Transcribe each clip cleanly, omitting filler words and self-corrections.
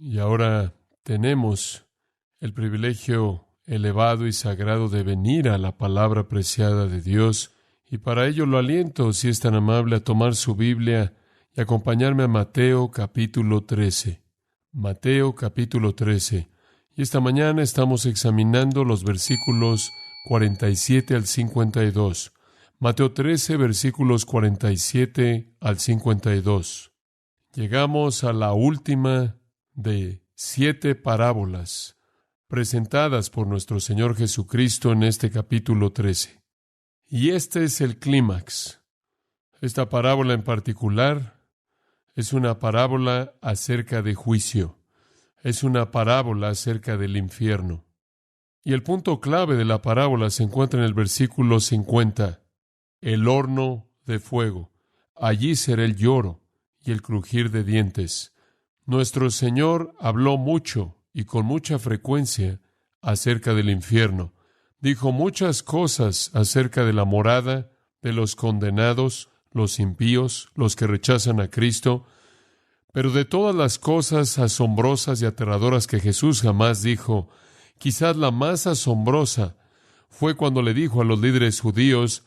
Y ahora tenemos el privilegio elevado y sagrado de venir a la palabra preciada de Dios. Y para ello lo aliento, si es tan amable, a tomar su Biblia y acompañarme a Mateo capítulo 13. Mateo capítulo 13. Y esta mañana estamos examinando los versículos 47 al 52. Mateo 13, versículos 47 al 52. Llegamos a la última de 7 parábolas presentadas por nuestro Señor Jesucristo en este capítulo 13. Y este es el clímax. Esta parábola en particular es una parábola acerca de juicio. Es una parábola acerca del infierno. Y el punto clave de la parábola se encuentra en el versículo 50. El horno de fuego. Allí será el lloro y el crujir de dientes. Nuestro Señor habló mucho y con mucha frecuencia acerca del infierno. Dijo muchas cosas acerca de la morada de los condenados, los impíos, los que rechazan a Cristo. Pero de todas las cosas asombrosas y aterradoras que Jesús jamás dijo, quizás la más asombrosa fue cuando le dijo a los líderes judíos: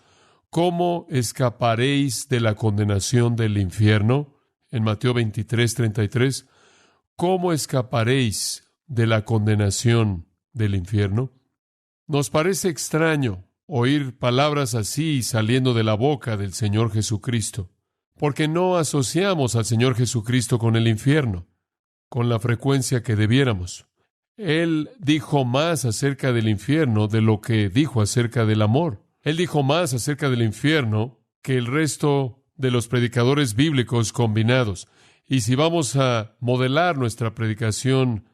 ¿cómo escaparéis de la condenación del infierno? En Mateo 23:33. ¿Cómo escaparéis de la condenación del infierno? Nos parece extraño oír palabras así saliendo de la boca del Señor Jesucristo, porque no asociamos al Señor Jesucristo con el infierno, con la frecuencia que debiéramos. Él dijo más acerca del infierno de lo que dijo acerca del amor. Él dijo más acerca del infierno que el resto de los predicadores bíblicos combinados. Y si vamos a modelar nuestra predicación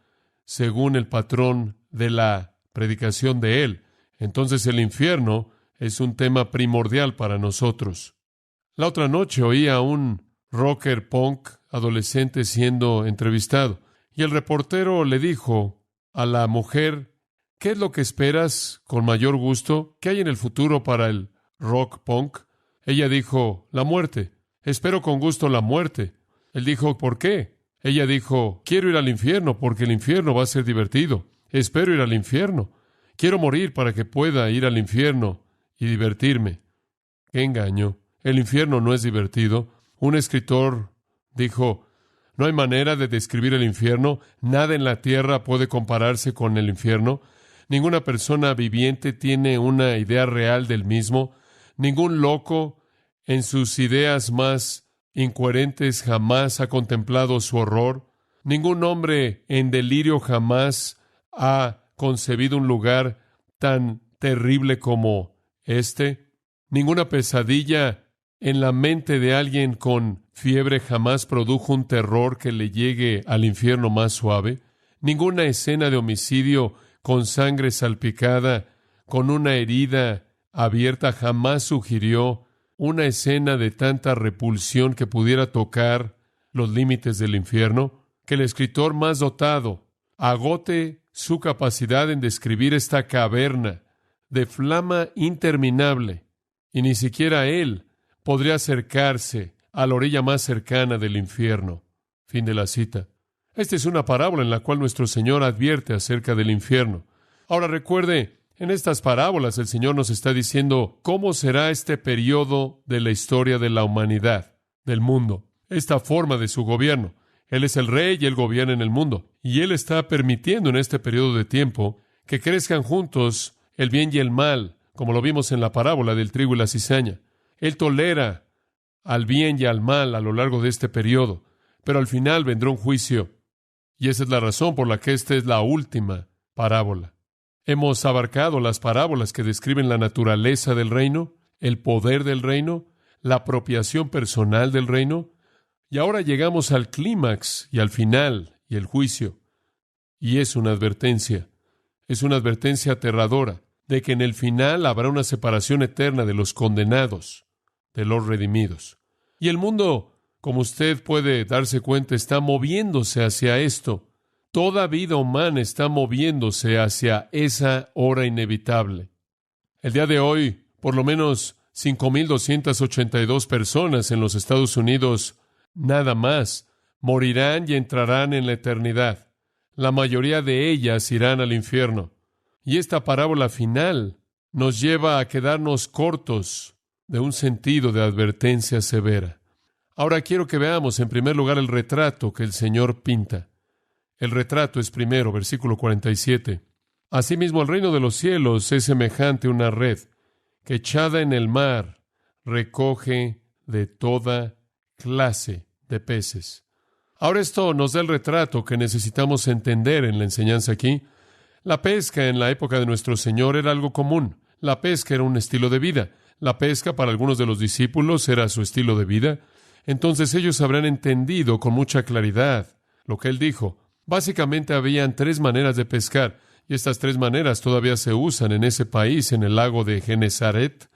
según el patrón de la predicación de Él, entonces el infierno es un tema primordial para nosotros. La otra noche oí a un rocker punk adolescente siendo entrevistado, y el reportero le dijo a la mujer: ¿qué es lo que esperas con mayor gusto? ¿Qué hay en el futuro para el rock punk? Ella dijo: la muerte. Espero con gusto la muerte. Él dijo: ¿por qué? Ella dijo: quiero ir al infierno porque el infierno va a ser divertido. Espero ir al infierno. Quiero morir para que pueda ir al infierno y divertirme. ¡Qué engaño! El infierno no es divertido. Un escritor dijo: no hay manera de describir el infierno. Nada en la tierra puede compararse con el infierno. Ninguna persona viviente tiene una idea real del mismo. Ningún loco en sus ideas más incoherentes jamás ha contemplado su horror. Ningún hombre en delirio jamás ha concebido un lugar tan terrible como este. Ninguna pesadilla en la mente de alguien con fiebre jamás produjo un terror que le llegue al infierno más suave. Ninguna escena de homicidio con sangre salpicada, con una herida abierta, jamás sugirió una escena de tanta repulsión que pudiera tocar los límites del infierno. Que el escritor más dotado agote su capacidad en describir esta caverna de flama interminable, y ni siquiera él podría acercarse a la orilla más cercana del infierno. Fin de la cita. Esta es una parábola en la cual nuestro Señor advierte acerca del infierno. Ahora recuerde, en estas parábolas el Señor nos está diciendo cómo será este periodo de la historia de la humanidad, del mundo, esta forma de su gobierno. Él es el rey y Él gobierna en el mundo. Y Él está permitiendo en este periodo de tiempo que crezcan juntos el bien y el mal, como lo vimos en la parábola del trigo y la cizaña. Él tolera al bien y al mal a lo largo de este periodo, pero al final vendrá un juicio. Y esa es la razón por la que esta es la última parábola. Hemos abarcado las parábolas que describen la naturaleza del reino, el poder del reino, la apropiación personal del reino, y ahora llegamos al clímax y al final y el juicio. Y es una advertencia aterradora de que en el final habrá una separación eterna de los condenados, de los redimidos. Y el mundo, como usted puede darse cuenta, está moviéndose hacia esto. Toda vida humana está moviéndose hacia esa hora inevitable. El día de hoy, por lo menos 5,282 personas en los Estados Unidos, nada más, morirán y entrarán en la eternidad. la mayoría de ellas irán al infierno. Y esta parábola final nos lleva a quedarnos cortos de un sentido de advertencia severa. Ahora quiero que veamos en primer lugar el retrato que el Señor pinta. El retrato es primero, versículo 47. Asimismo, el reino de los cielos es semejante a una red que echada en el mar recoge de toda clase de peces. Ahora esto nos da el retrato que necesitamos entender en la enseñanza aquí. La pesca en la época de nuestro Señor era algo común. La pesca era un estilo de vida. La pesca para algunos de los discípulos era su estilo de vida. Entonces ellos habrán entendido con mucha claridad lo que Él dijo. Básicamente habían 3 maneras de pescar, y estas 3 maneras todavía se usan en ese país, en el lago de Genesaret,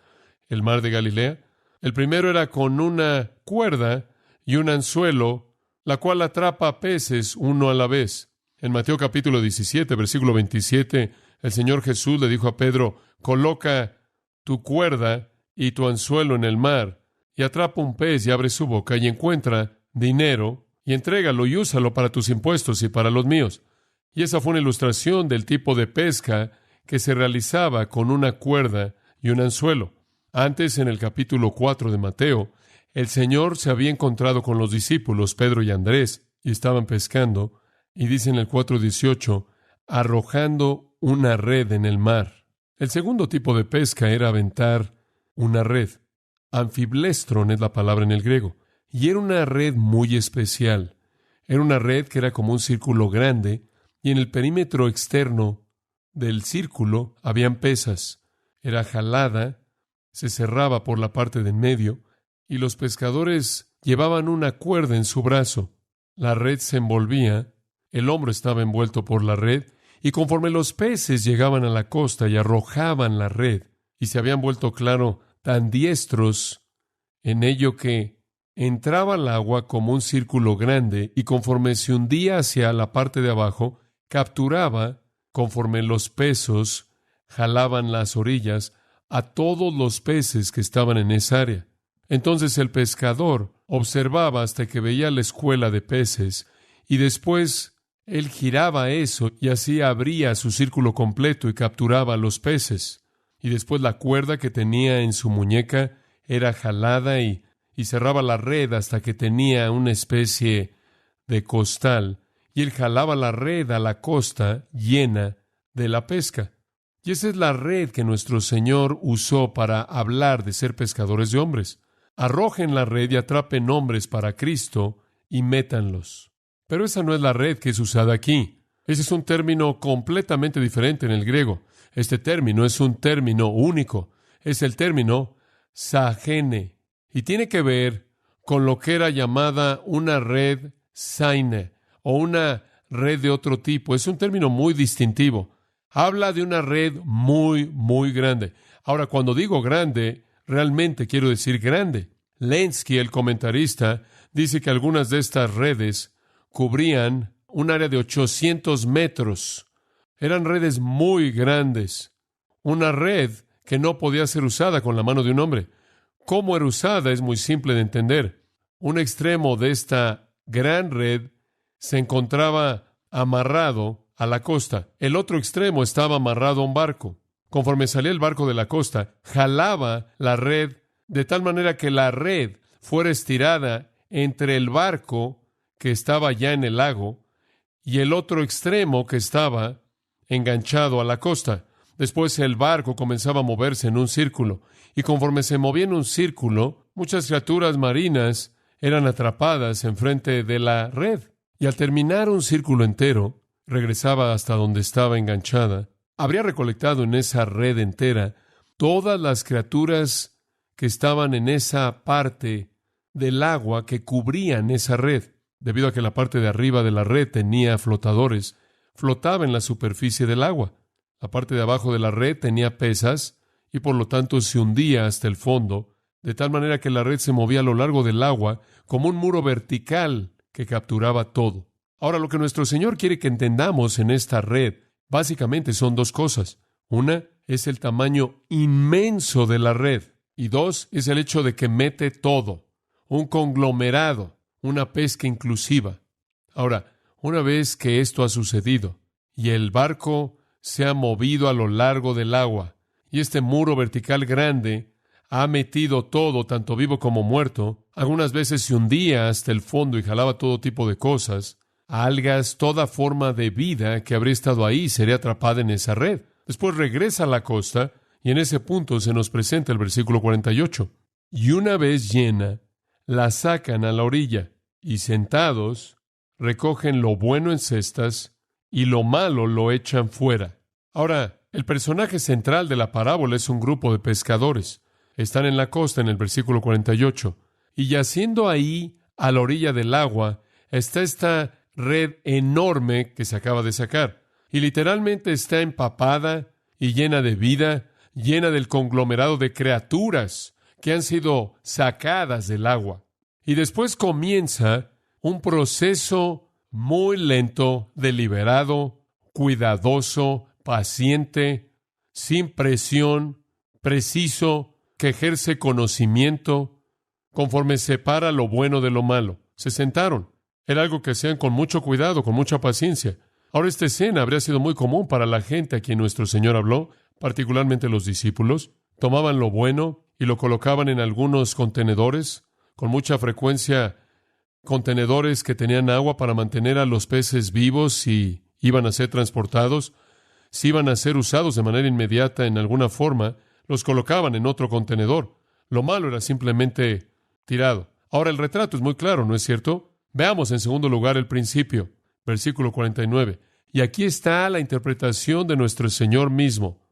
el mar de Galilea. El primero era con una cuerda y un anzuelo, la cual atrapa peces uno a la vez. En Mateo capítulo 17, versículo 27, el Señor Jesús le dijo a Pedro, coloca tu cuerda y tu anzuelo en el mar, y atrapa un pez y abre su boca y encuentra dinero, y entrégalo y úsalo para tus impuestos y para los míos. Y esa fue una ilustración del tipo de pesca que se realizaba con una cuerda y un anzuelo. Antes, en el capítulo 4 de Mateo, el Señor se había encontrado con los discípulos, Pedro y Andrés, y estaban pescando, y dice en el 4:18, arrojando una red en el mar. El segundo tipo de pesca era aventar una red. Anfiblestron es la palabra en el griego. Y era una red muy especial. Era una red que era como un círculo grande, y en el perímetro externo del círculo habían pesas. Era jalada, se cerraba por la parte de en medio, y los pescadores llevaban una cuerda en su brazo. La red se envolvía, el hombro estaba envuelto por la red, y conforme los peces llegaban a la costa y arrojaban la red, y se habían vuelto, claro, tan diestros en ello que entraba al agua como un círculo grande, y conforme se hundía hacia la parte de abajo, capturaba, conforme los pesos jalaban las orillas, a todos los peces que estaban en esa área. Entonces el pescador observaba hasta que veía la escuela de peces, y después él giraba eso, y así abría su círculo completo y capturaba a los peces. Y después la cuerda que tenía en su muñeca era jalada y cerraba la red hasta que tenía una especie de costal, y él jalaba la red a la costa llena de la pesca. Y esa es la red que nuestro Señor usó para hablar de ser pescadores de hombres. Arrojen la red y atrapen hombres para Cristo y métanlos. Pero esa no es la red que es usada aquí. Ese es un término completamente diferente en el griego. Este término es un término único. Es el término sahene. Y tiene que ver con lo que era llamada una red saine o una red de otro tipo. Es un término muy distintivo. Habla de una red muy, muy grande. Ahora, cuando digo grande, realmente quiero decir grande. Lenski, el comentarista, dice que algunas de estas redes cubrían un área de 800 metros. Eran redes muy grandes. Una red que no podía ser usada con la mano de un hombre. Cómo era usada es muy simple de entender. Un extremo de esta gran red se encontraba amarrado a la costa. El otro extremo estaba amarrado a un barco. Conforme salía el barco de la costa, jalaba la red de tal manera que la red fuera estirada entre el barco que estaba ya en el lago y el otro extremo que estaba enganchado a la costa. Después el barco comenzaba a moverse en un círculo, y conforme se movía en un círculo, muchas criaturas marinas eran atrapadas enfrente de la red. Y al terminar un círculo entero, regresaba hasta donde estaba enganchada. Habría recolectado en esa red entera todas las criaturas que estaban en esa parte del agua que cubrían esa red. Debido a que la parte de arriba de la red tenía flotadores, flotaba en la superficie del agua. La parte de abajo de la red tenía pesas y por lo tanto se hundía hasta el fondo, de tal manera que la red se movía a lo largo del agua como un muro vertical que capturaba todo. Ahora, lo que nuestro Señor quiere que entendamos en esta red, básicamente son 2 cosas. Una es el tamaño inmenso de la red, y 2 es el hecho de que mete todo, un conglomerado, una pesca inclusiva. Ahora, Una vez que esto ha sucedido y el barco se ha movido a lo largo del agua y este muro vertical grande ha metido todo, tanto vivo como muerto, algunas veces se hundía hasta el fondo y jalaba todo tipo de cosas, algas, toda forma de vida que habría estado ahí sería atrapada en esa red. Después regresa a la costa y en ese punto se nos presenta el versículo 48. Y una vez llena, la sacan a la orilla y sentados recogen lo bueno en cestas y lo malo lo echan fuera. Ahora, el personaje central de la parábola es un grupo de pescadores. Están en la costa en el versículo 48. Y yaciendo ahí a la orilla del agua está esta red enorme que se acaba de sacar. Y literalmente está empapada y llena de vida, llena del conglomerado de criaturas que han sido sacadas del agua. Y después comienza un proceso muy lento, deliberado, cuidadoso, paciente, sin presión, preciso, que ejerce conocimiento, conforme separa lo bueno de lo malo. Se sentaron. Era algo que hacían con mucho cuidado, con mucha paciencia. Ahora, esta escena habría sido muy común para la gente a quien nuestro Señor habló, particularmente los discípulos. Tomaban lo bueno y lo colocaban en algunos contenedores, con mucha frecuencia contenedores que tenían agua para mantener a los peces vivos si iban a ser transportados. Si iban a ser usados de manera inmediata en alguna forma, los colocaban en otro contenedor. Lo malo era simplemente tirado. Ahora, el retrato es muy claro, ¿no es cierto? Veamos en segundo lugar el principio, versículo 49. Y aquí está la interpretación de nuestro Señor mismo.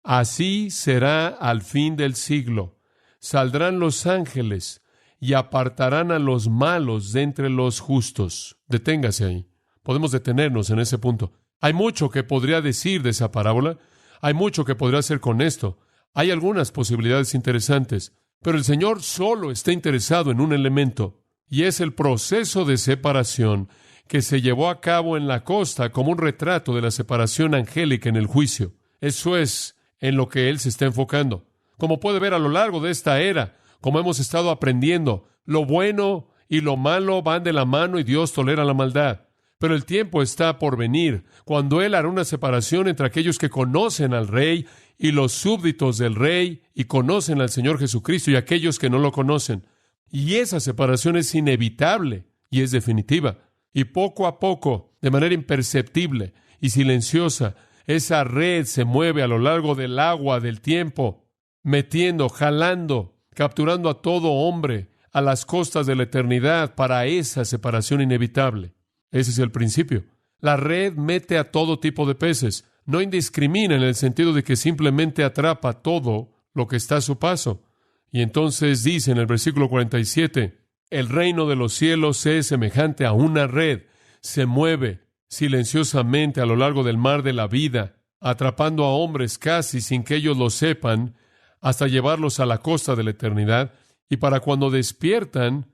Así será al fin del siglo. Saldrán los ángeles y apartarán a los malos de entre los justos. Deténgase ahí. Podemos detenernos en ese punto. Hay mucho que podría decir de esa parábola. Hay mucho que podría hacer con esto. Hay algunas posibilidades interesantes. Pero el Señor solo está interesado en un elemento, y es el proceso de separación que se llevó a cabo en la costa como un retrato de la separación angélica en el juicio. Eso es en lo que Él se está enfocando. Como puede ver a lo largo de esta era, como hemos estado aprendiendo, lo bueno y lo malo van de la mano y Dios tolera la maldad. Pero el tiempo está por venir, cuando Él hará una separación entre aquellos que conocen al Rey y los súbditos del Rey y conocen al Señor Jesucristo y aquellos que no lo conocen. Y esa separación es inevitable y es definitiva. Y poco a poco, de manera imperceptible y silenciosa, esa red se mueve a lo largo del agua del tiempo, metiendo, jalando, capturando a todo hombre a las costas de la eternidad para esa separación inevitable. Ese es el principio. La red mete a todo tipo de peces. No indiscrimina en el sentido de que simplemente atrapa todo lo que está a su paso. Y entonces dice en el versículo 47, el reino de los cielos es semejante a una red. Se mueve silenciosamente a lo largo del mar de la vida, atrapando a hombres casi sin que ellos lo sepan, hasta llevarlos a la costa de la eternidad. Y para cuando despiertan,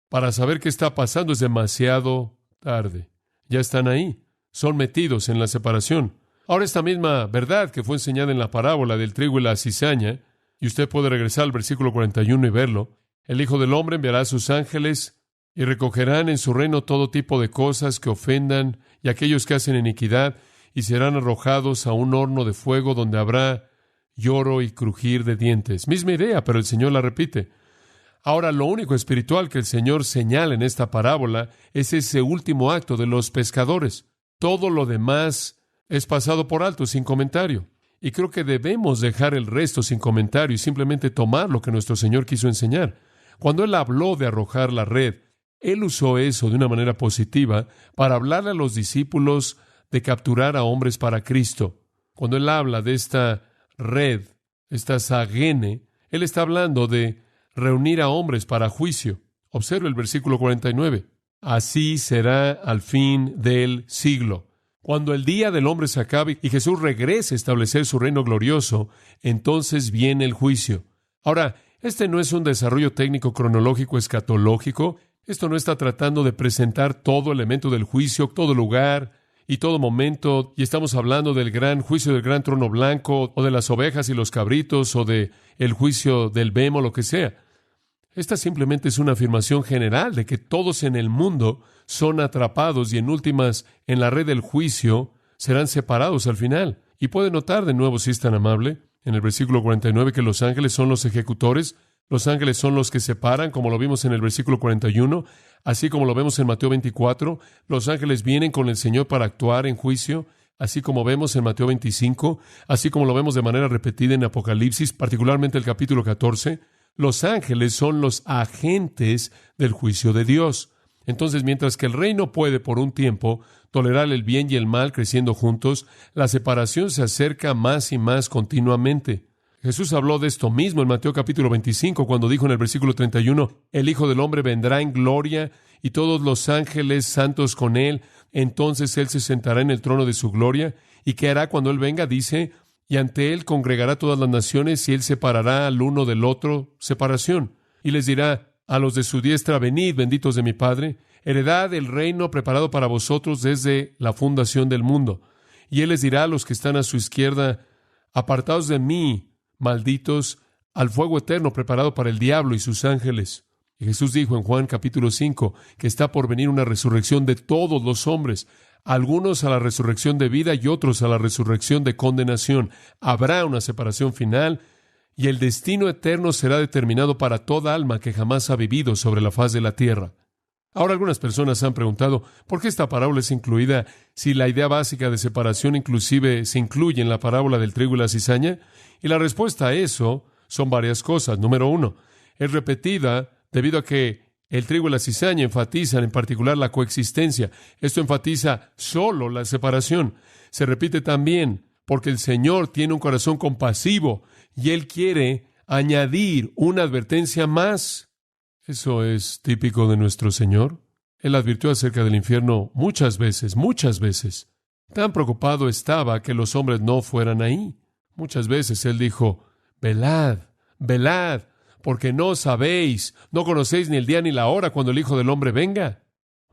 para saber qué está pasando, es demasiado tarde. Ya están ahí. Son metidos en la separación. Ahora, esta misma verdad que fue enseñada en la parábola del trigo y la cizaña, y usted puede regresar al versículo 41 y verlo, el Hijo del Hombre enviará a sus ángeles y recogerán en su reino todo tipo de cosas que ofendan y aquellos que hacen iniquidad, y serán arrojados a un horno de fuego donde habrá lloro y crujir de dientes. Misma idea, pero el Señor la repite. Ahora, lo único espiritual que el Señor señala en esta parábola es ese último acto de los pescadores. Todo lo demás es pasado por alto, sin comentario. Y creo que debemos dejar el resto sin comentario y simplemente tomar lo que nuestro Señor quiso enseñar. Cuando Él habló de arrojar la red, Él usó eso de una manera positiva para hablarle a los discípulos de capturar a hombres para Cristo. Cuando Él habla de esta red, esta sagene, Él está hablando de reunir a hombres para juicio. Observe el versículo 49. Así será al fin del siglo. Cuando el día del hombre se acabe y Jesús regrese a establecer su reino glorioso, entonces viene el juicio. Ahora, este no es un desarrollo técnico cronológico escatológico. Esto no está tratando de presentar todo elemento del juicio, todo lugar y todo momento, y estamos hablando del gran juicio del gran trono blanco, o de las ovejas y los cabritos, o de el juicio del bemo, lo que sea. Esta simplemente es una afirmación general de que todos en el mundo son atrapados y en últimas, en la red del juicio, serán separados al final. Y puede notar de nuevo, si es tan amable, en el versículo 49, que los ángeles son los ejecutores, los ángeles son los que separan, como lo vimos en el versículo 41, así como lo vemos en Mateo 24, los ángeles vienen con el Señor para actuar en juicio, así como vemos en Mateo 25, así como lo vemos de manera repetida en Apocalipsis, particularmente el capítulo 14, los ángeles son los agentes del juicio de Dios. Entonces, mientras que el reino puede por un tiempo tolerar el bien y el mal creciendo juntos, la separación se acerca más y más continuamente. Jesús habló de esto mismo en Mateo capítulo 25, cuando dijo en el versículo 31, el Hijo del Hombre vendrá en gloria y todos los ángeles santos con él. Entonces él se sentará en el trono de su gloria. ¿Y qué hará cuando él venga? Dice, y ante él congregará todas las naciones y él separará al uno del otro, separación. Y les dirá a los de su diestra, venid, benditos de mi Padre, heredad el reino preparado para vosotros desde la fundación del mundo. Y él les dirá a los que están a su izquierda, apartaos de mí, malditos, al fuego eterno preparado para el diablo y sus ángeles. Y Jesús dijo en Juan capítulo 5 que está por venir una resurrección de todos los hombres, algunos a la resurrección de vida y otros a la resurrección de condenación. Habrá una separación final y el destino eterno será determinado para toda alma que jamás ha vivido sobre la faz de la tierra. Ahora, algunas personas han preguntado, ¿por qué esta parábola es incluida si la idea básica de separación inclusive se incluye en la parábola del trigo y la cizaña? Y la respuesta a eso son varias cosas. Número uno, es repetida debido a que el trigo y la cizaña enfatizan en particular la coexistencia. Esto enfatiza solo la separación. Se repite también porque el Señor tiene un corazón compasivo y Él quiere añadir una advertencia más. Eso es típico de nuestro Señor. Él advirtió acerca del infierno muchas veces. Tan preocupado estaba que los hombres no fueran ahí. Muchas veces Él dijo, velad, velad, porque no sabéis, no conocéis ni el día ni la hora cuando el Hijo del Hombre venga.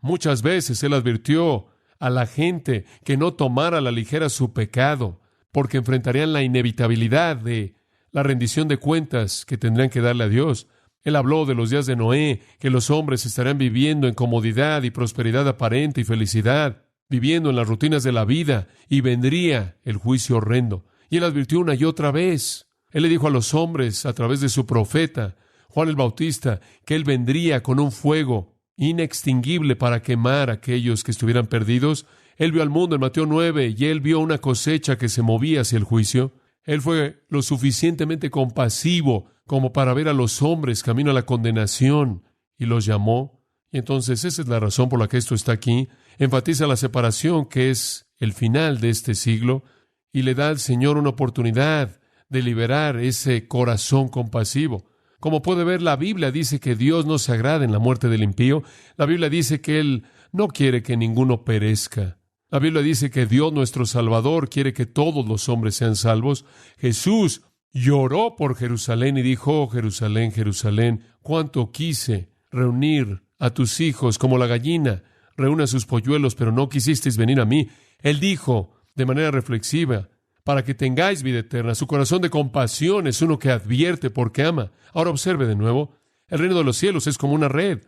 Muchas veces Él advirtió a la gente que no tomara a la ligera su pecado, porque enfrentarían la inevitabilidad de la rendición de cuentas que tendrían que darle a Dios. Él habló de los días de Noé, que los hombres estarían viviendo en comodidad y prosperidad aparente y felicidad, viviendo en las rutinas de la vida, y vendría el juicio horrendo. Y Él advirtió una y otra vez. Él le dijo a los hombres, a través de su profeta, Juan el Bautista, que Él vendría con un fuego inextinguible para quemar a aquellos que estuvieran perdidos. Él vio al mundo en Mateo 9, y Él vio una cosecha que se movía hacia el juicio. Él fue lo suficientemente compasivo como para ver a los hombres camino a la condenación, y los llamó. Y entonces esa es la razón por la que esto está aquí. Enfatiza la separación, que es el final de este siglo, y le da al Señor una oportunidad de liberar ese corazón compasivo. Como puede ver, la Biblia dice que Dios no se agrada en la muerte del impío. La Biblia dice que Él no quiere que ninguno perezca. La Biblia dice que Dios, nuestro Salvador, quiere que todos los hombres sean salvos. Jesús lloró por Jerusalén y dijo, oh, Jerusalén, Jerusalén, cuánto quise reunir a tus hijos como la gallina reúne a sus polluelos, pero no quisisteis venir a mí. Él dijo de manera reflexiva, para que tengáis vida eterna. Su corazón de compasión es uno que advierte porque ama. Ahora observe de nuevo, el reino de los cielos es como una red,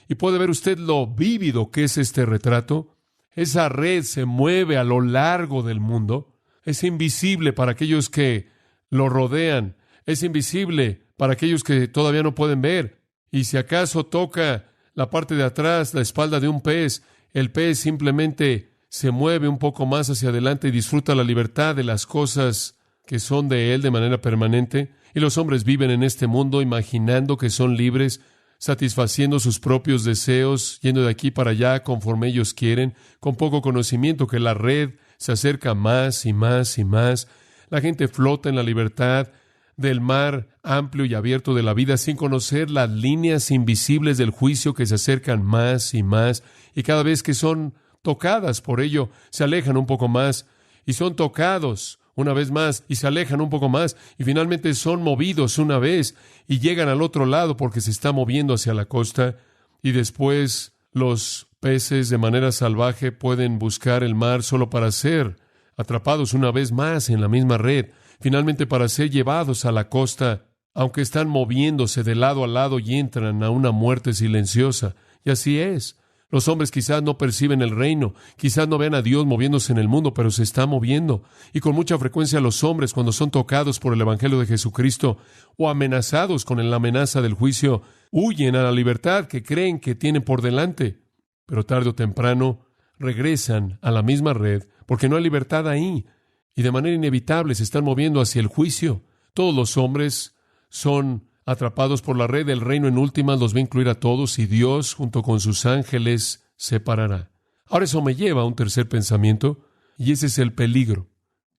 y puede ver usted lo vívido que es este retrato. Esa red se mueve a lo largo del mundo. Es invisible para aquellos que lo rodean. Es invisible para aquellos que todavía no pueden ver. Y si acaso toca la parte de atrás, la espalda de un pez, el pez simplemente se mueve un poco más hacia adelante y disfruta la libertad de las cosas que son de él de manera permanente. Y los hombres viven en este mundo imaginando que son libres, satisfaciendo sus propios deseos, yendo de aquí para allá conforme ellos quieren, con poco conocimiento que la red se acerca más y más y más. La gente flota en la libertad del mar amplio y abierto de la vida sin conocer las líneas invisibles del juicio que se acercan más y más, y cada vez que son tocadas por ello, se alejan un poco más, y son tocados una vez más, y se alejan un poco más, y finalmente son movidos una vez, y llegan al otro lado porque se está moviendo hacia la costa, y después los peces de manera salvaje pueden buscar el mar solo para ser atrapados una vez más en la misma red, finalmente para ser llevados a la costa aunque están moviéndose de lado a lado y entran a una muerte silenciosa. Y así es. Los hombres quizás no perciben el reino, quizás no vean a Dios moviéndose en el mundo, pero se está moviendo. Y con mucha frecuencia los hombres, cuando son tocados por el Evangelio de Jesucristo o amenazados con la amenaza del juicio, huyen a la libertad que creen que tienen por delante. Pero tarde o temprano regresan a la misma red, porque no hay libertad ahí. Y de manera inevitable se están moviendo hacia el juicio. Todos los hombres son atrapados por la red. El reino en últimas los va a incluir a todos y Dios, junto con sus ángeles, separará. Ahora eso me lleva a un tercer pensamiento, y ese es el peligro.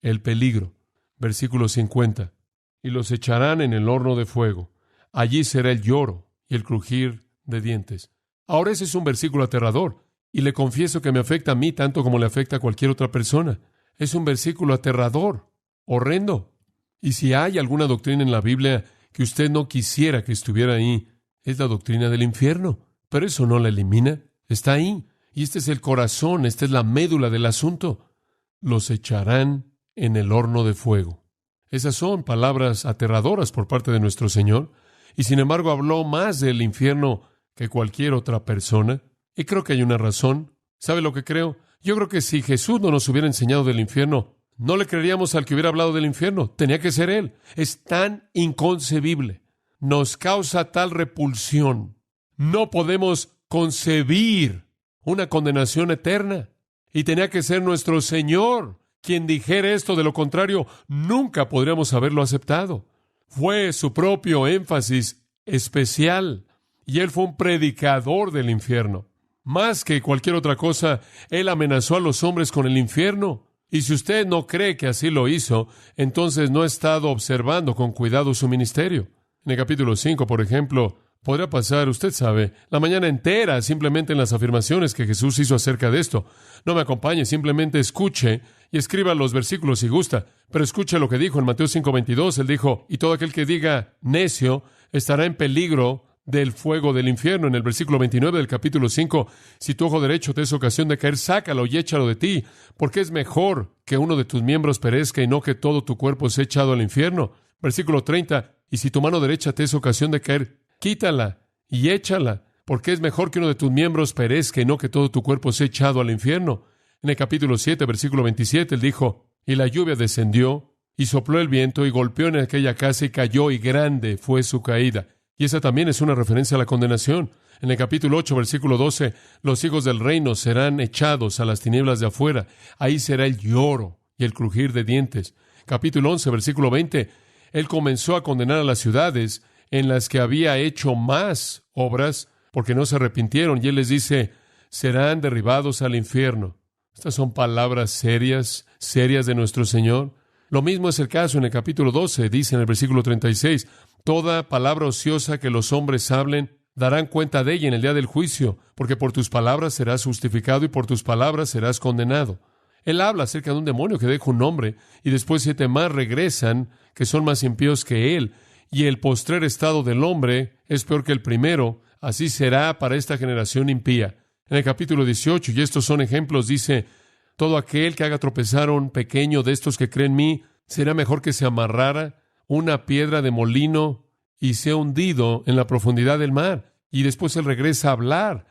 El peligro. Versículo 50. Y los echarán en el horno de fuego. Allí será el lloro y el crujir de dientes. Ahora ese es un versículo aterrador, y le confieso que me afecta a mí tanto como le afecta a cualquier otra persona. Es un versículo aterrador, horrendo. Y si hay alguna doctrina en la Biblia que usted no quisiera que estuviera ahí, es la doctrina del infierno. Pero eso no la elimina. Está ahí. Y este es el corazón, esta es la médula del asunto. Los echarán en el horno de fuego. Esas son palabras aterradoras por parte de nuestro Señor. Y sin embargo habló más del infierno que cualquier otra persona. Y creo que hay una razón. ¿Sabe lo que creo? Yo creo que si Jesús no nos hubiera enseñado del infierno, no le creeríamos al que hubiera hablado del infierno. Tenía que ser Él. Es tan inconcebible. Nos causa tal repulsión. No podemos concebir una condenación eterna. Y tenía que ser nuestro Señor quien dijera esto. De lo contrario, nunca podríamos haberlo aceptado. Fue su propio énfasis especial. Y Él fue un predicador del infierno. Más que cualquier otra cosa, Él amenazó a los hombres con el infierno. Y si usted no cree que así lo hizo, entonces no ha estado observando con cuidado su ministerio. En el capítulo 5, por ejemplo, podría pasar, usted sabe, la mañana entera simplemente en las afirmaciones que Jesús hizo acerca de esto. No me acompañe, simplemente escuche y escriba los versículos si gusta. Pero escuche lo que dijo en Mateo 5:22. Él dijo, y todo aquel que diga necio estará en peligro del fuego del infierno. En el versículo 29 del capítulo 5, si tu ojo derecho te es ocasión de caer, sácalo y échalo de ti, porque es mejor que uno de tus miembros perezca y no que todo tu cuerpo sea echado al infierno. Versículo 30, y si tu mano derecha te es ocasión de caer, quítala y échala, porque es mejor que uno de tus miembros perezca y no que todo tu cuerpo sea echado al infierno. En el capítulo 7, versículo 27, él dijo, y la lluvia descendió, y sopló el viento, y golpeó en aquella casa, y cayó, y grande fue su caída. Y esa también es una referencia a la condenación. En el capítulo 8, versículo 12, los hijos del reino serán echados a las tinieblas de afuera. Ahí será el lloro y el crujir de dientes. Capítulo 11, versículo 20, Él comenzó a condenar a las ciudades en las que había hecho más obras porque no se arrepintieron. Y Él les dice, serán derribados al infierno. Estas son palabras serias de nuestro Señor. Lo mismo es el caso en el capítulo 12, dice en el versículo 36, toda palabra ociosa que los hombres hablen, darán cuenta de ella en el día del juicio, porque por tus palabras serás justificado y por tus palabras serás condenado. Él habla acerca de un demonio que deja un hombre y después 7 más regresan que son más impíos que él. Y el postrer estado del hombre es peor que el primero. Así será para esta generación impía. En el capítulo 18, y estos son ejemplos, dice, todo aquel que haga tropezar a un pequeño de estos que creen en mí, será mejor que se amarrara una piedra de molino y sea hundido en la profundidad del mar. Y después él regresa a hablar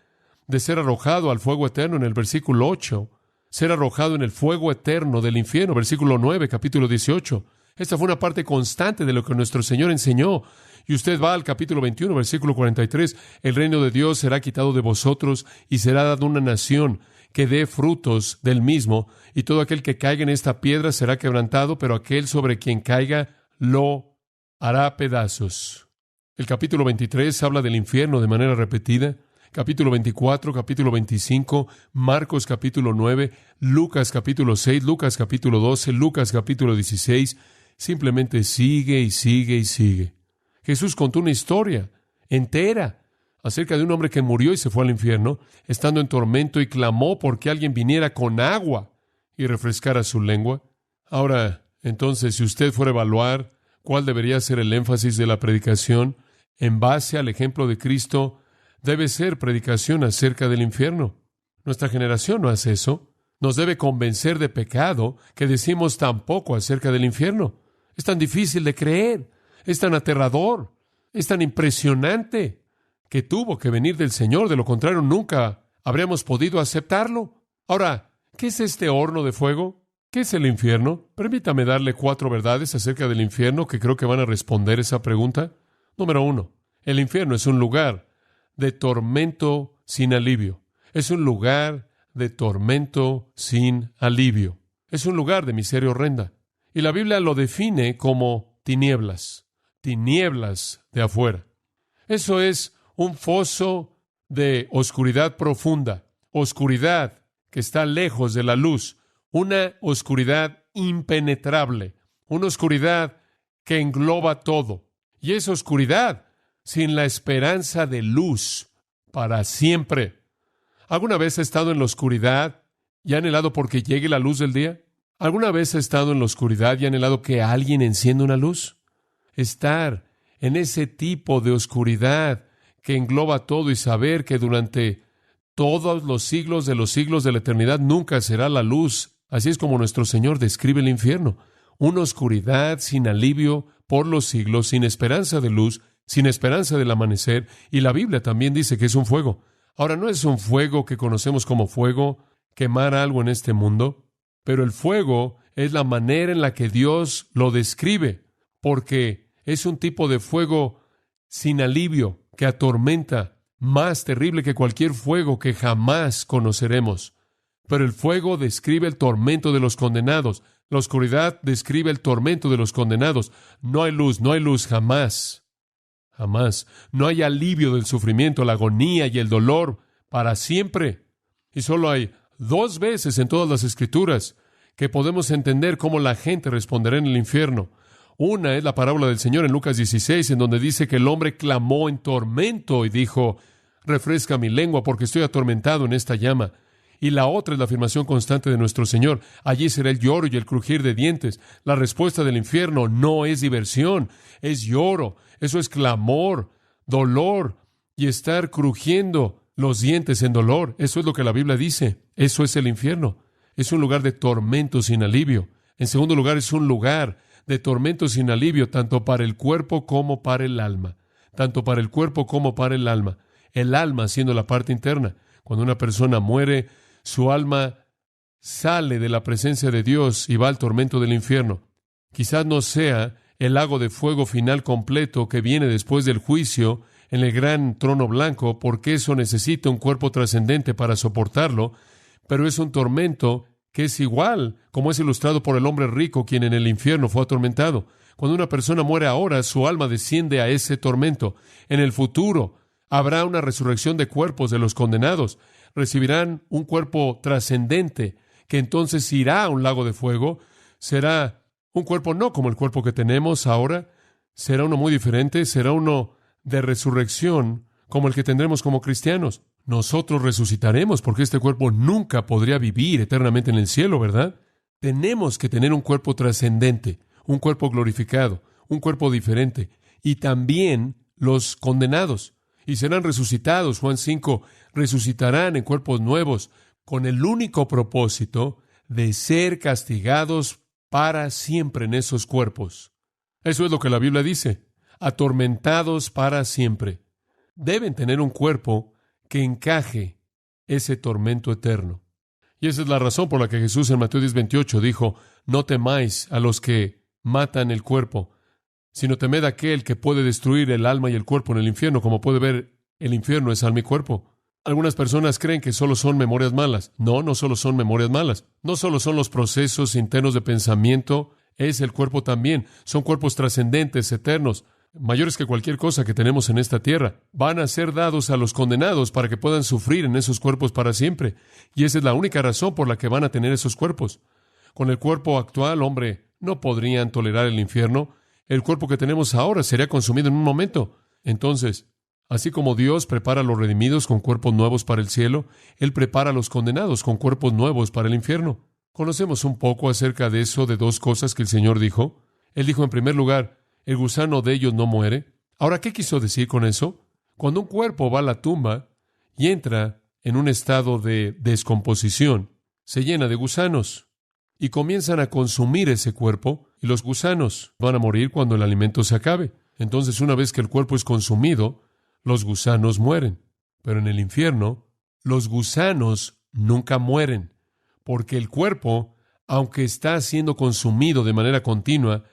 de ser arrojado al fuego eterno en el versículo 8, ser arrojado en el fuego eterno del infierno, versículo 9, capítulo 18. Esta fue una parte constante de lo que nuestro Señor enseñó. Y usted va al capítulo 21, versículo 43, el reino de Dios será quitado de vosotros y será dado una nación que dé frutos del mismo, y todo aquel que caiga en esta piedra será quebrantado, pero aquel sobre quien caiga lo hará pedazos. El capítulo 23 habla del infierno de manera repetida. Capítulo 24, capítulo 25, Marcos capítulo 9, Lucas capítulo 6, Lucas capítulo 12, Lucas capítulo 16. Simplemente sigue y sigue y sigue. Jesús contó una historia entera acerca de un hombre que murió y se fue al infierno, estando en tormento, y clamó porque alguien viniera con agua y refrescara su lengua. Ahora, entonces, si usted fuera a evaluar cuál debería ser el énfasis de la predicación en base al ejemplo de Cristo, debe ser predicación acerca del infierno. Nuestra generación no hace eso. Nos debe convencer de pecado que decimos tan poco acerca del infierno. Es tan difícil de creer. Es tan aterrador, es tan impresionante que tuvo que venir del Señor. De lo contrario, nunca habríamos podido aceptarlo. Ahora, ¿qué es este horno de fuego? ¿Qué es el infierno? Permítame darle 4 verdades acerca del infierno que creo que van a responder esa pregunta. Número 1, el infierno es un lugar de tormento sin alivio. Es un lugar de tormento sin alivio. Es un lugar de miseria horrenda. Y la Biblia lo define como tinieblas de afuera. Eso es un foso de oscuridad profunda, oscuridad que está lejos de la luz, una oscuridad impenetrable, una oscuridad que engloba todo. Y esa oscuridad sin la esperanza de luz para siempre. ¿Alguna vez ha estado en la oscuridad y ha anhelado porque llegue la luz del día? ¿Alguna vez ha estado en la oscuridad y ha anhelado que alguien encienda una luz? Estar en ese tipo de oscuridad que engloba todo y saber que durante todos los siglos de la eternidad nunca será la luz. Así es como nuestro Señor describe el infierno. Una oscuridad sin alivio por los siglos, sin esperanza de luz, sin esperanza del amanecer. Y la Biblia también dice que es un fuego. Ahora, no es un fuego que conocemos como fuego, quemar algo en este mundo, pero el fuego es la manera en la que Dios lo describe, porque es un tipo de fuego sin alivio que atormenta, más terrible que cualquier fuego que jamás conoceremos. Pero el fuego describe el tormento de los condenados. La oscuridad describe el tormento de los condenados. No hay luz jamás. Jamás. No hay alivio del sufrimiento, la agonía y el dolor para siempre. Y solo hay 2 veces en todas las Escrituras que podemos entender cómo la gente responderá en el infierno. Una es la parábola del Señor en Lucas 16, en donde dice que el hombre clamó en tormento y dijo: refresca mi lengua porque estoy atormentado en esta llama. Y la otra es la afirmación constante de nuestro Señor: allí será el lloro y el crujir de dientes. La respuesta del infierno no es diversión, es lloro. Eso es clamor, dolor y estar crujiendo los dientes en dolor. Eso es lo que la Biblia dice. Eso es el infierno. Es un lugar de tormento sin alivio. En segundo lugar, es un lugar de tormento sin alivio, tanto para el cuerpo como para el alma. Tanto para el cuerpo como para el alma. El alma siendo la parte interna. Cuando una persona muere, su alma sale de la presencia de Dios y va al tormento del infierno. Quizás no sea el lago de fuego final completo que viene después del juicio en el gran trono blanco, porque eso necesita un cuerpo trascendente para soportarlo, pero es un tormento que es igual, como es ilustrado por el hombre rico, quien en el infierno fue atormentado. Cuando una persona muere ahora, su alma desciende a ese tormento. En el futuro habrá una resurrección de cuerpos de los condenados. Recibirán un cuerpo trascendente, que entonces irá a un lago de fuego. Será un cuerpo no como el cuerpo que tenemos ahora. Será uno muy diferente. Será uno de resurrección como el que tendremos como cristianos. Nosotros resucitaremos porque este cuerpo nunca podría vivir eternamente en el cielo, ¿verdad? Tenemos que tener un cuerpo trascendente, un cuerpo glorificado, un cuerpo diferente. Y también los condenados. Y serán resucitados. Juan 5, resucitarán en cuerpos nuevos con el único propósito de ser castigados para siempre en esos cuerpos. Eso es lo que la Biblia dice. Atormentados para siempre. Deben tener un cuerpo que encaje ese tormento eterno. Y esa es la razón por la que Jesús en Mateo 10:28 dijo: no temáis a los que matan el cuerpo, sino temed a aquel que puede destruir el alma y el cuerpo en el infierno. Como puede ver, el infierno es alma y cuerpo. Algunas personas creen que solo son memorias malas. No, no solo son memorias malas. No solo son los procesos internos de pensamiento, es el cuerpo también. Son cuerpos trascendentes, eternos, mayores que cualquier cosa que tenemos en esta tierra. Van a ser dados a los condenados para que puedan sufrir en esos cuerpos para siempre. Y esa es la única razón por la que van a tener esos cuerpos. Con el cuerpo actual, hombre, no podrían tolerar el infierno. El cuerpo que tenemos ahora sería consumido en un momento. Entonces, así como Dios prepara a los redimidos con cuerpos nuevos para el cielo, Él prepara a los condenados con cuerpos nuevos para el infierno. Conocemos un poco acerca de eso, de 2 cosas que el Señor dijo. Él dijo, en primer lugar, el gusano de ellos no muere. Ahora, ¿qué quiso decir con eso? Cuando un cuerpo va a la tumba y entra en un estado de descomposición, se llena de gusanos y comienzan a consumir ese cuerpo. y los gusanos van a morir cuando el alimento se acabe. Entonces, una vez que el cuerpo es consumido, los gusanos mueren. Pero en el infierno, los gusanos nunca mueren, porque el cuerpo, aunque está siendo consumido de manera continua,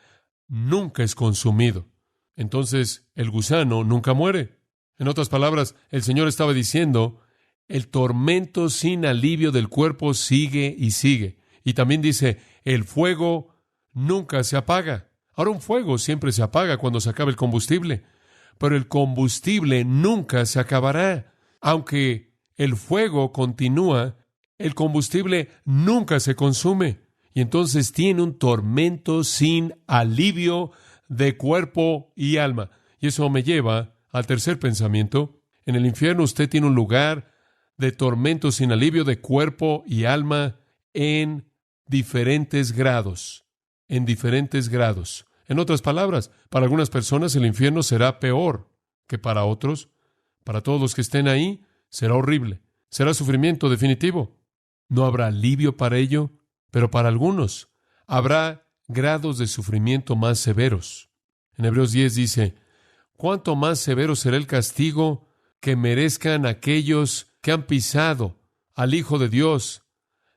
nunca es consumido. Entonces, el gusano nunca muere. En otras palabras, el Señor estaba diciendo, el tormento sin alivio del cuerpo sigue y sigue. Y también dice, el fuego nunca se apaga. Ahora, un fuego siempre se apaga cuando se acaba el combustible, pero el combustible nunca se acabará. Aunque el fuego continúa, el combustible nunca se consume. Y entonces tiene un tormento sin alivio de cuerpo y alma. Y eso me lleva al tercer pensamiento. En el infierno usted tiene un lugar de tormento sin alivio de cuerpo y alma en diferentes grados. En diferentes grados. En otras palabras, para algunas personas el infierno será peor que para otros. Para todos los que estén ahí, será horrible. Será sufrimiento definitivo. No habrá alivio para ello, pero para algunos habrá grados de sufrimiento más severos. En Hebreos 10 dice, ¿cuánto más severo será el castigo que merezcan aquellos que han pisado al Hijo de Dios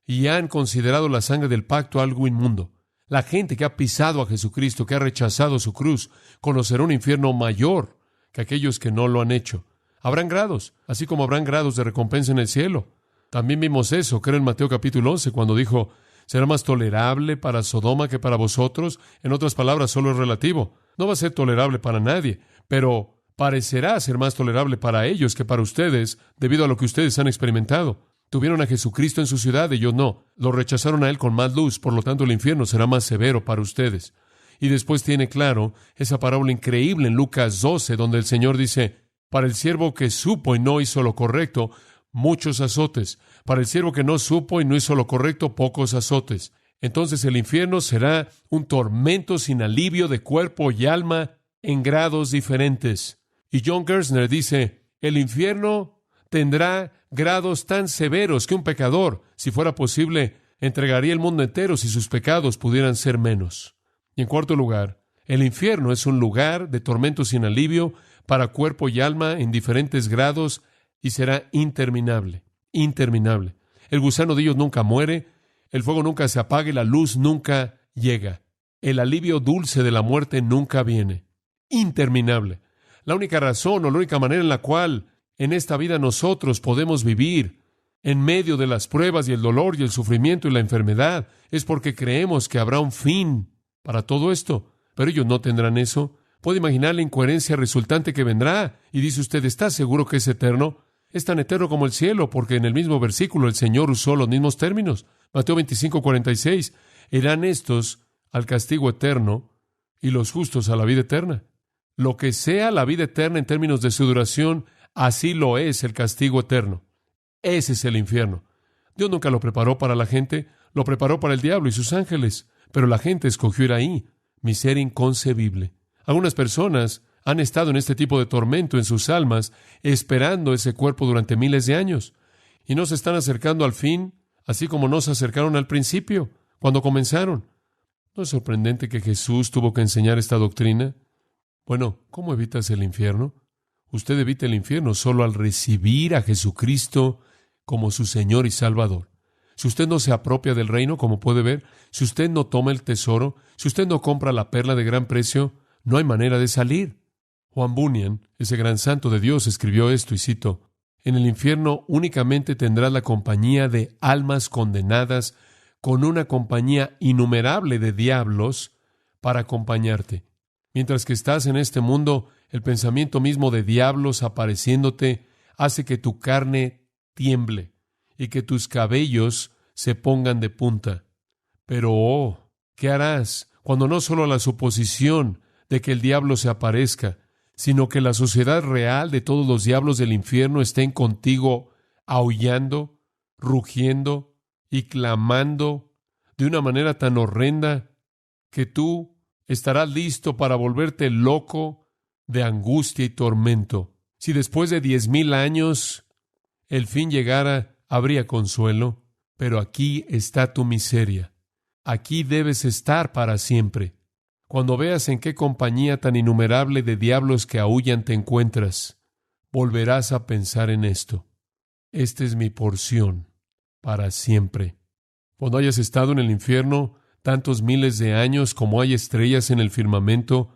y han considerado la sangre del pacto algo inmundo? La gente que ha pisado a Jesucristo, que ha rechazado su cruz, conocerá un infierno mayor que aquellos que no lo han hecho. Habrán grados, así como habrán grados de recompensa en el cielo. También vimos eso, creo, en Mateo capítulo 11, cuando dijo, ¿será más tolerable para Sodoma que para vosotros? En otras palabras, solo es relativo. No va a ser tolerable para nadie, pero parecerá ser más tolerable para ellos que para ustedes, debido a lo que ustedes han experimentado. Tuvieron a Jesucristo en su ciudad, ellos no. Lo rechazaron a Él con más luz, por lo tanto el infierno será más severo para ustedes. Y después tiene claro esa parábola increíble en Lucas 12, donde el Señor dice, para el siervo que supo y no hizo lo correcto, muchos azotes. Para el siervo que no supo y no hizo lo correcto, pocos azotes. Entonces el infierno será un tormento sin alivio de cuerpo y alma en grados diferentes. Y John Gerstner dice, el infierno tendrá grados tan severos que un pecador, si fuera posible, entregaría el mundo entero si sus pecados pudieran ser menos. Y en cuarto lugar, el infierno es un lugar de tormento sin alivio para cuerpo y alma en diferentes grados y será interminable, interminable. El gusano de ellos nunca muere, el fuego nunca se apaga y la luz nunca llega. El alivio dulce de la muerte nunca viene. Interminable. La única razón o la única manera en la cual en esta vida nosotros podemos vivir en medio de las pruebas y el dolor y el sufrimiento y la enfermedad es porque creemos que habrá un fin para todo esto. Pero ellos no tendrán eso. Puede imaginar la incoherencia resultante que vendrá. Y dice usted, ¿está seguro que es eterno? Es tan eterno como el cielo, porque en el mismo versículo el Señor usó los mismos términos. Mateo 25:46. Irán estos al castigo eterno y los justos a la vida eterna. Lo que sea la vida eterna en términos de su duración, así lo es el castigo eterno. Ese es el infierno. Dios nunca lo preparó para la gente, lo preparó para el diablo y sus ángeles, pero la gente escogió ir ahí. Miseria inconcebible. Algunas personas han estado en este tipo de tormento en sus almas, esperando ese cuerpo durante miles de años, y no se están acercando al fin, así como no se acercaron al principio, cuando comenzaron. ¿No es sorprendente que Jesús tuvo que enseñar esta doctrina? Bueno, ¿cómo evitas el infierno? Usted evita el infierno solo al recibir a Jesucristo como su Señor y Salvador. Si usted no se apropia del reino, como puede ver, si usted no toma el tesoro, si usted no compra la perla de gran precio, no hay manera de salir. Juan Bunyan, ese gran santo de Dios, escribió esto, y cito, en el infierno únicamente tendrás la compañía de almas condenadas con una compañía innumerable de diablos para acompañarte. Mientras que estás en este mundo, el pensamiento mismo de diablos apareciéndote hace que tu carne tiemble y que tus cabellos se pongan de punta. Pero, ¿qué harás cuando no solo la suposición de que el diablo se aparezca, sino que la sociedad real de todos los diablos del infierno estén contigo aullando, rugiendo y clamando de una manera tan horrenda que tú estarás listo para volverte loco de angustia y tormento? Si después de 10,000 años el fin llegara, habría consuelo, pero aquí está tu miseria. Aquí debes estar para siempre. Cuando veas en qué compañía tan innumerable de diablos que aúllan te encuentras, volverás a pensar en esto. Esta es mi porción para siempre. Cuando hayas estado en el infierno tantos miles de años como hay estrellas en el firmamento,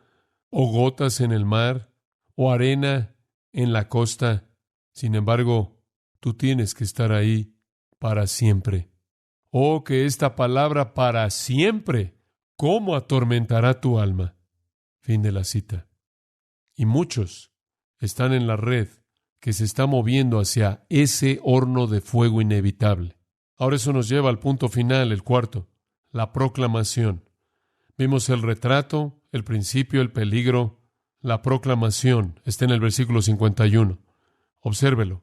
o gotas en el mar, o arena en la costa, sin embargo, tú tienes que estar ahí para siempre. Oh, que esta palabra para siempre, ¿cómo atormentará tu alma? Fin de la cita. Y muchos están en la red que se está moviendo hacia ese horno de fuego inevitable. Ahora eso nos lleva al punto final, el cuarto, la proclamación. Vimos el retrato, el principio, el peligro, la proclamación. Está en el versículo 51. Obsérvelo.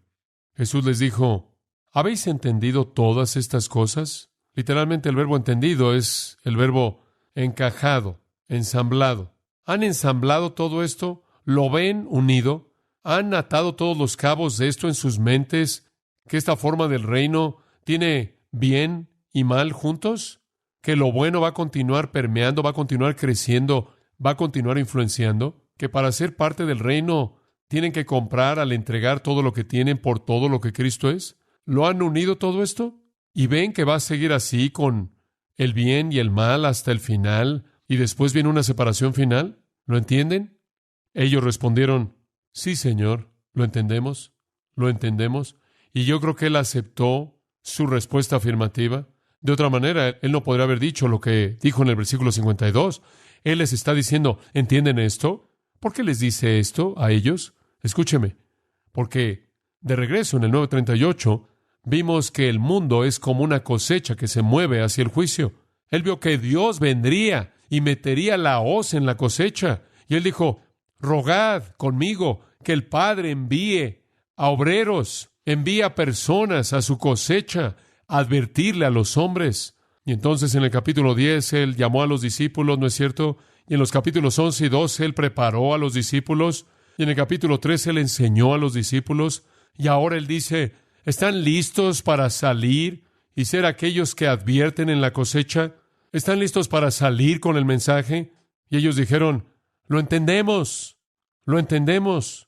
Jesús les dijo, ¿habéis entendido todas estas cosas? Literalmente el verbo entendido es el verbo encajado, ensamblado. ¿Han ensamblado todo esto? ¿Lo ven unido? ¿Han atado todos los cabos de esto en sus mentes? ¿Que esta forma del reino tiene bien y mal juntos? ¿Que lo bueno va a continuar permeando, va a continuar creciendo, va a continuar influenciando? ¿Que para ser parte del reino tienen que comprar al entregar todo lo que tienen por todo lo que Cristo es? ¿Lo han unido todo esto? ¿Y ven que va a seguir así con el bien y el mal hasta el final y después viene una separación final? ¿Lo entienden? Ellos respondieron, sí, Señor, lo entendemos, lo entendemos. Y yo creo que él aceptó su respuesta afirmativa. De otra manera, él no podría haber dicho lo que dijo en el versículo 52. Él les está diciendo, ¿entienden esto? ¿Por qué les dice esto a ellos? Escúcheme, porque de regreso en el 9:38 vimos que el mundo es como una cosecha que se mueve hacia el juicio. Él vio que Dios vendría y metería la hoz en la cosecha. Y él dijo, rogad conmigo que el Padre envíe a obreros, envíe a personas a su cosecha, a advertirle a los hombres. Y entonces en el capítulo 10 él llamó a los discípulos, ¿no es cierto? Y en los capítulos 11 y 12 él preparó a los discípulos. Y en el capítulo 13 él enseñó a los discípulos. Y ahora él dice, ¿están listos para salir y ser aquellos que advierten en la cosecha? ¿Están listos para salir con el mensaje? Y ellos dijeron, lo entendemos, lo entendemos.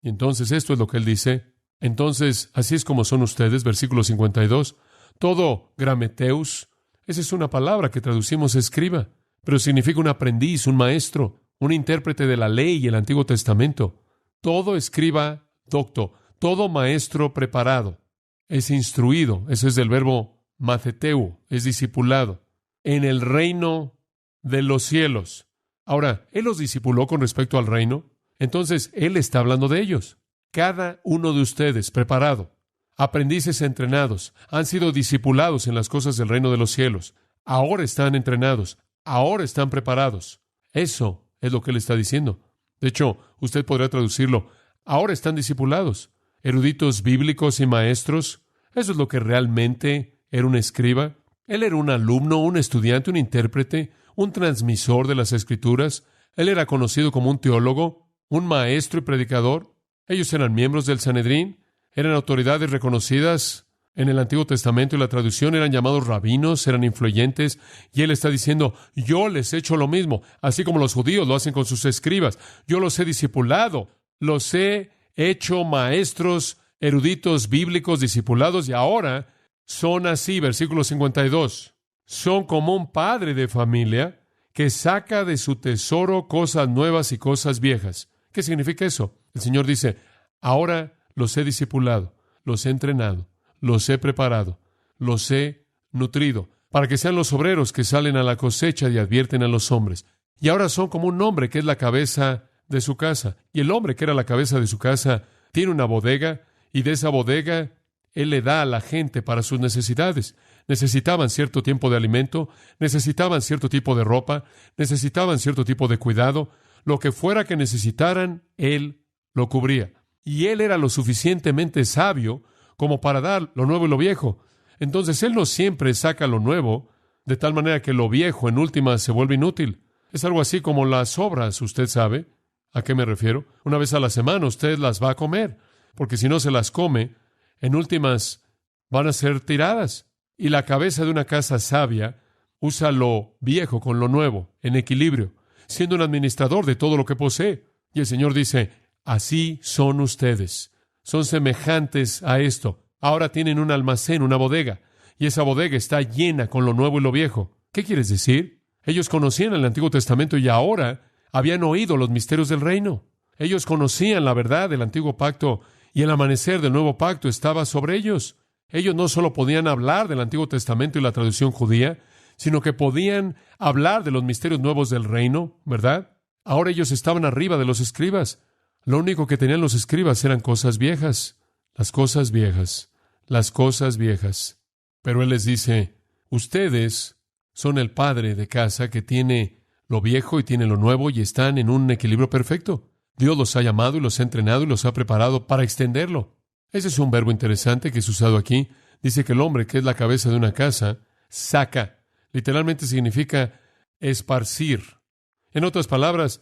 Y entonces esto es lo que él dice. Entonces, así es como son ustedes, versículo 52. Todo grameteus, esa es una palabra que traducimos escriba, pero significa un aprendiz, un maestro, un intérprete de la ley y el Antiguo Testamento. Todo escriba docto, todo maestro preparado, es instruido, eso es del verbo matheteu, es discipulado, en el reino de los cielos. Ahora, ¿él los discipuló con respecto al reino? Entonces, él está hablando de ellos. Cada uno de ustedes preparado, aprendices entrenados, han sido discipulados en las cosas del reino de los cielos. Ahora están entrenados, ahora están preparados. Eso es lo que él está diciendo. De hecho, usted podría traducirlo, ahora están discipulados. Eruditos bíblicos y maestros, eso es lo que realmente era un escriba. Él era un alumno, un estudiante, un intérprete, un transmisor de las Escrituras. Él era conocido como un teólogo, un maestro y predicador. Ellos eran miembros del Sanedrín, eran autoridades reconocidas en el Antiguo Testamento y la traducción, eran llamados rabinos, eran influyentes, y él está diciendo, yo les he hecho lo mismo, así como los judíos lo hacen con sus escribas. Yo los he discipulado, los he hecho maestros, eruditos bíblicos, discipulados, y ahora son así, versículo 52. Son como un padre de familia que saca de su tesoro cosas nuevas y cosas viejas. ¿Qué significa eso? El Señor dice, ahora los he discipulado, los he entrenado, los he preparado, los he nutrido, para que sean los obreros que salen a la cosecha y advierten a los hombres. Y ahora son como un hombre que es la cabeza de su casa. Y el hombre que era la cabeza de su casa tiene una bodega, y de esa bodega él le da a la gente para sus necesidades. Necesitaban cierto tiempo de alimento, necesitaban cierto tipo de ropa, necesitaban cierto tipo de cuidado. Lo que fuera que necesitaran, él lo cubría. Y él era lo suficientemente sabio como para dar lo nuevo y lo viejo. Entonces, él no siempre saca lo nuevo, de tal manera que lo viejo en última se vuelve inútil. Es algo así como las obras, usted sabe. ¿A qué me refiero? Una vez a la semana usted las va a comer, porque si no se las come, en últimas van a ser tiradas. Y la cabeza de una casa sabia usa lo viejo con lo nuevo, en equilibrio. siendo un administrador de todo lo que posee. Y el Señor dice, así son ustedes. Son semejantes a esto. Ahora tienen un almacén, una bodega, y esa bodega está llena con lo nuevo y lo viejo. ¿Qué quieres decir? Ellos conocían el Antiguo Testamento y ahora habían oído los misterios del reino. Ellos conocían la verdad del Antiguo Pacto y el amanecer del Nuevo Pacto estaba sobre ellos. Ellos no solo podían hablar del Antiguo Testamento y la tradición judía, sino que podían hablar de los misterios nuevos del reino, ¿verdad? Ahora ellos estaban arriba de los escribas. Lo único que tenían los escribas eran cosas viejas. Las cosas viejas. Las cosas viejas. Pero Él les dice, ustedes son el padre de casa que tiene lo viejo y tiene lo nuevo y están en un equilibrio perfecto. Dios los ha llamado y los ha entrenado y los ha preparado para extenderlo. Ese es un verbo interesante que es usado aquí. Dice que el hombre, que es la cabeza de una casa, saca. Literalmente significa esparcir. En otras palabras,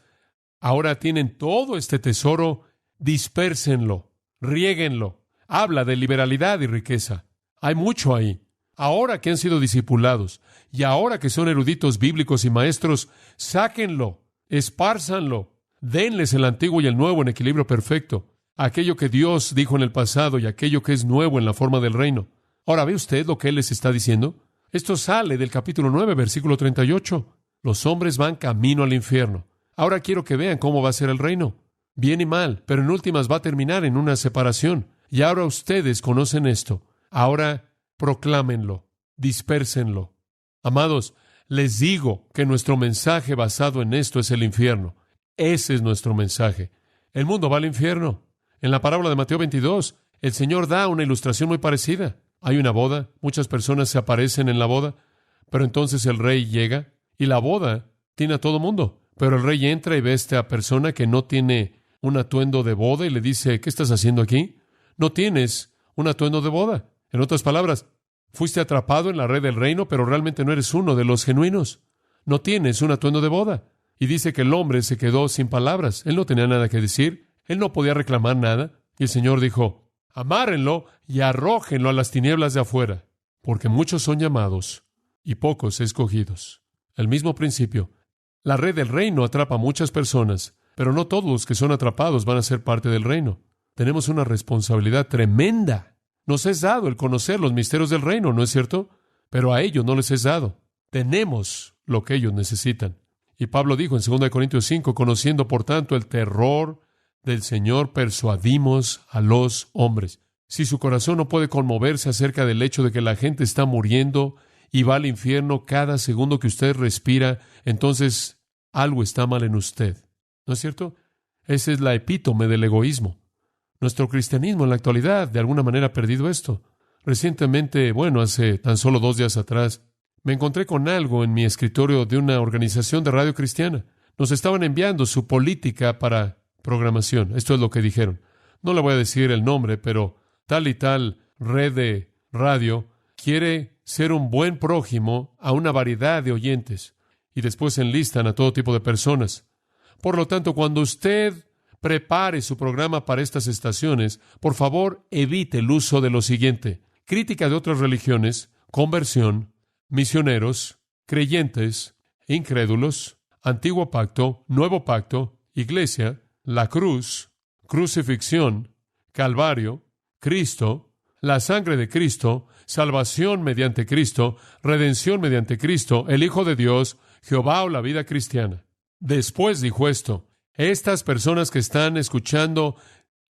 ahora tienen todo este tesoro, dispérsenlo, riéguenlo. Habla de liberalidad y riqueza. Hay mucho ahí. Ahora que han sido discipulados y ahora que son eruditos bíblicos y maestros, sáquenlo, espárzanlo, denles el antiguo y el nuevo en equilibrio perfecto, aquello que Dios dijo en el pasado y aquello que es nuevo en la forma del reino. Ahora, ¿ve usted lo que Él les está diciendo? Esto sale del capítulo 9, versículo 38. Los hombres van camino al infierno. Ahora quiero que vean cómo va a ser el reino. Bien y mal, pero en últimas va a terminar en una separación. Y ahora ustedes conocen esto. Ahora proclámenlo, dispérsenlo. Amados, les digo que nuestro mensaje basado en esto es el infierno. Ese es nuestro mensaje. El mundo va al infierno. En la parábola de Mateo 22, el Señor da una ilustración muy parecida. Hay una boda, muchas personas se aparecen en la boda, pero entonces el rey llega y la boda tiene a todo mundo. Pero el rey entra y ve a esta persona que no tiene un atuendo de boda y le dice, ¿qué estás haciendo aquí? No tienes un atuendo de boda. En otras palabras, fuiste atrapado en la red del reino, pero realmente no eres uno de los genuinos. No tienes un atuendo de boda. Y dice que el hombre se quedó sin palabras. Él no tenía nada que decir. Él no podía reclamar nada. Y el Señor dijo, amárrenlo y arrójenlo a las tinieblas de afuera, porque muchos son llamados y pocos escogidos. El mismo principio. La red del reino atrapa a muchas personas, pero no todos los que son atrapados van a ser parte del reino. Tenemos una responsabilidad tremenda. Nos es dado el conocer los misterios del reino, ¿no es cierto? Pero a ellos no les es dado. Tenemos lo que ellos necesitan. Y Pablo dijo en 2 Corintios 5, conociendo por tanto el terror del Señor, persuadimos a los hombres. Si su corazón no puede conmoverse acerca del hecho de que la gente está muriendo y va al infierno cada segundo que usted respira, entonces algo está mal en usted. ¿No es cierto? Esa es la epítome del egoísmo. Nuestro cristianismo en la actualidad de alguna manera ha perdido esto. Recientemente, hace tan solo 2 días atrás, me encontré con algo en mi escritorio de una organización de radio cristiana. Nos estaban enviando su política para programación. Esto es lo que dijeron. No le voy a decir el nombre, pero tal y tal red de radio quiere ser un buen prójimo a una variedad de oyentes. Y después enlistan a todo tipo de personas. Por lo tanto, cuando usted prepare su programa para estas estaciones, por favor, evite el uso de lo siguiente: crítica de otras religiones, conversión, misioneros, creyentes, incrédulos, antiguo pacto, nuevo pacto, iglesia, la cruz, crucifixión, Calvario, Cristo, la sangre de Cristo, salvación mediante Cristo, redención mediante Cristo, el Hijo de Dios, Jehová o la vida cristiana. Después dijo esto: estas personas que están escuchando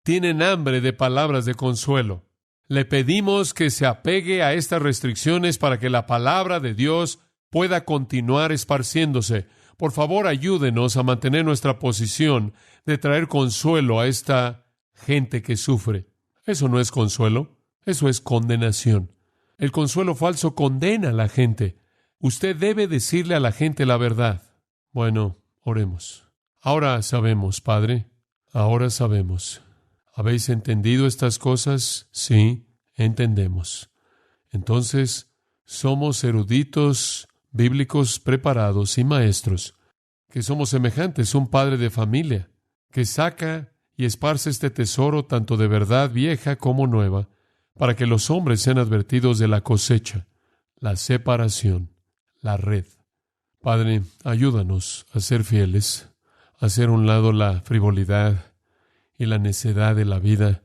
tienen hambre de palabras de consuelo. Le pedimos que se apegue a estas restricciones para que la palabra de Dios pueda continuar esparciéndose. Por favor, ayúdenos a mantener nuestra posición de traer consuelo a esta gente que sufre. Eso no es consuelo, eso es condenación. El consuelo falso condena a la gente. Usted debe decirle a la gente la verdad. Bueno, oremos. Ahora sabemos, Padre, ahora sabemos. ¿Habéis entendido estas cosas? Sí, entendemos. Entonces, somos eruditos bíblicos preparados y maestros, que somos semejantes a un padre de familia, que saca y esparce este tesoro tanto de verdad vieja como nueva, para que los hombres sean advertidos de la cosecha, la separación, la red. Padre, ayúdanos a ser fieles, a hacer a un lado la frivolidad y la necedad de la vida.